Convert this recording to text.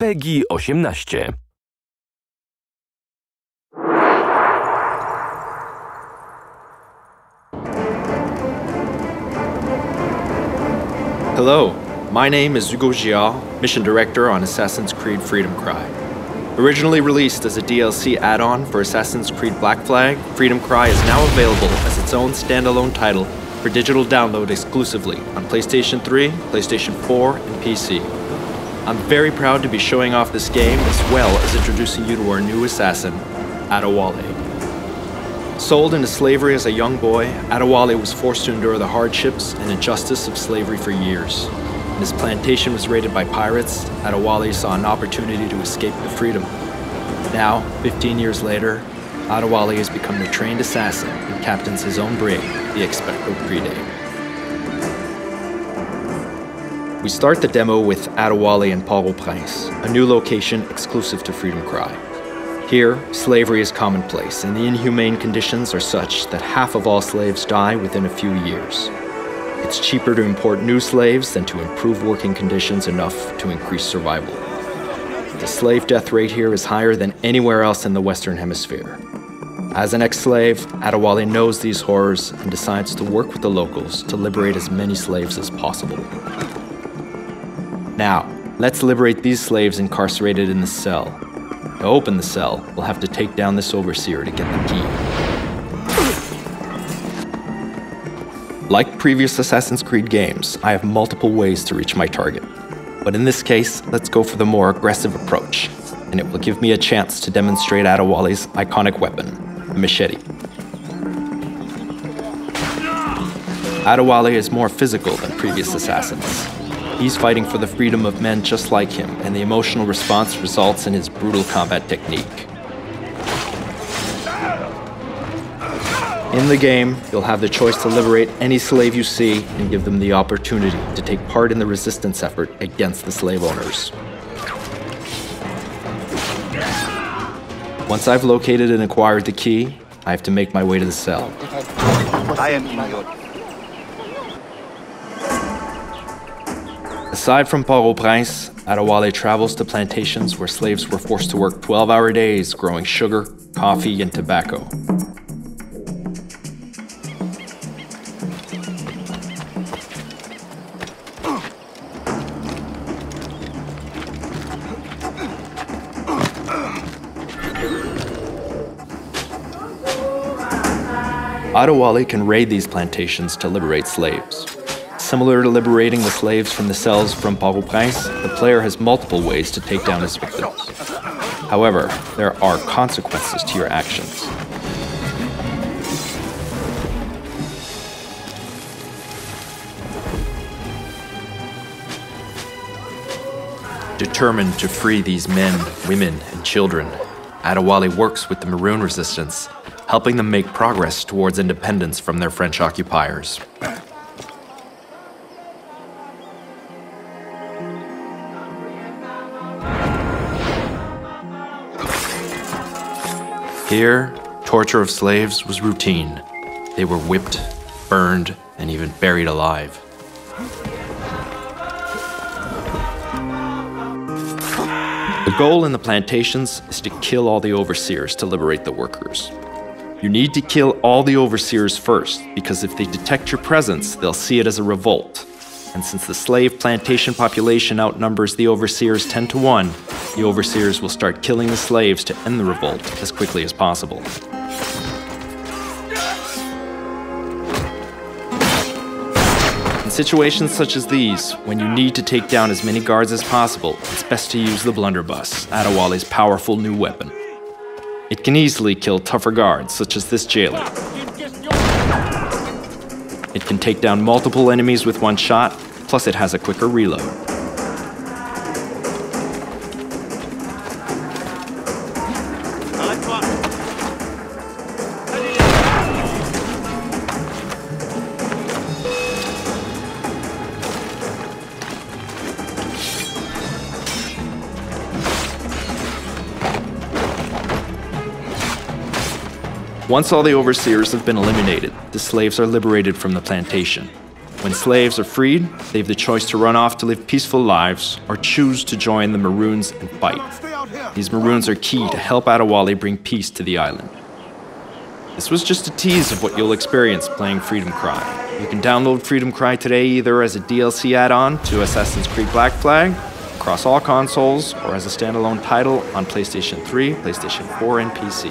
PEGI 18. Hello, my name is Hugo Gial, Mission Director on Assassin's Creed Freedom Cry. Originally released as a DLC add-on for Assassin's Creed Black Flag, Freedom Cry is now available as its own standalone title for digital download exclusively on PlayStation 3, PlayStation 4, and PC. I'm very proud to be showing off this game as well as introducing you to our new assassin, Adewale. Sold into slavery as a young boy, Adewale was forced to endure the hardships and injustice of slavery for years. When his plantation was raided by pirates, Adewale saw an opportunity to escape to freedom. Now, 15 years later, Adewale has become the trained assassin and captains his own brig, the Expecto Pride. We start the demo with Adewale and Port-au-Prince, a new location exclusive to Freedom Cry. Here, slavery is commonplace, and the inhumane conditions are such that half of all slaves die within a few years. It's cheaper to import new slaves than to improve working conditions enough to increase survival. The slave death rate here is higher than anywhere else in the Western Hemisphere. As an ex-slave, Adewale knows these horrors and decides to work with the locals to liberate as many slaves as possible. Now, let's liberate these slaves incarcerated in the cell. To open the cell, we'll have to take down this overseer to get the key. Like previous Assassin's Creed games, I have multiple ways to reach my target. But in this case, let's go for the more aggressive approach, and it will give me a chance to demonstrate Adewale's iconic weapon, the machete. Adewale is more physical than previous assassins. He's fighting for the freedom of men just like him, and the emotional response results in his brutal combat technique. In the game, you'll have the choice to liberate any slave you see and give them the opportunity to take part in the resistance effort against the slave owners. Once I've located and acquired the key, I have to make my way to the cell. Aside from Port-au-Prince, Adewale travels to plantations where slaves were forced to work 12-hour days growing sugar, coffee, and tobacco. Adewale can raid these plantations to liberate slaves. Similar to liberating the slaves from the cells from Port-au-Prince, the player has multiple ways to take down his victims. However, there are consequences to your actions. Determined to free these men, women, and children, Adewale works with the Maroon Resistance, helping them make progress towards independence from their French occupiers. Here, torture of slaves was routine. They were whipped, burned, and even buried alive. The goal in the plantations is to kill all the overseers to liberate the workers. You need to kill all the overseers first, because if they detect your presence, they'll see it as a revolt. And since the slave plantation population outnumbers the overseers 10 to 1, the overseers will start killing the slaves to end the revolt as quickly as possible. In situations such as these, when you need to take down as many guards as possible, it's best to use the blunderbuss, Adewale's powerful new weapon. It can easily kill tougher guards, such as this jailer. It can take down multiple enemies with one shot, plus it has a quicker reload. Once all the overseers have been eliminated, the slaves are liberated from the plantation. When slaves are freed, they have the choice to run off to live peaceful lives or choose to join the Maroons and fight. These Maroons are key to help Adewale bring peace to the island. This was just a tease of what you'll experience playing Freedom Cry. You can download Freedom Cry today either as a DLC add-on to Assassin's Creed Black Flag, across all consoles, or as a standalone title on PlayStation 3, PlayStation 4, and PC.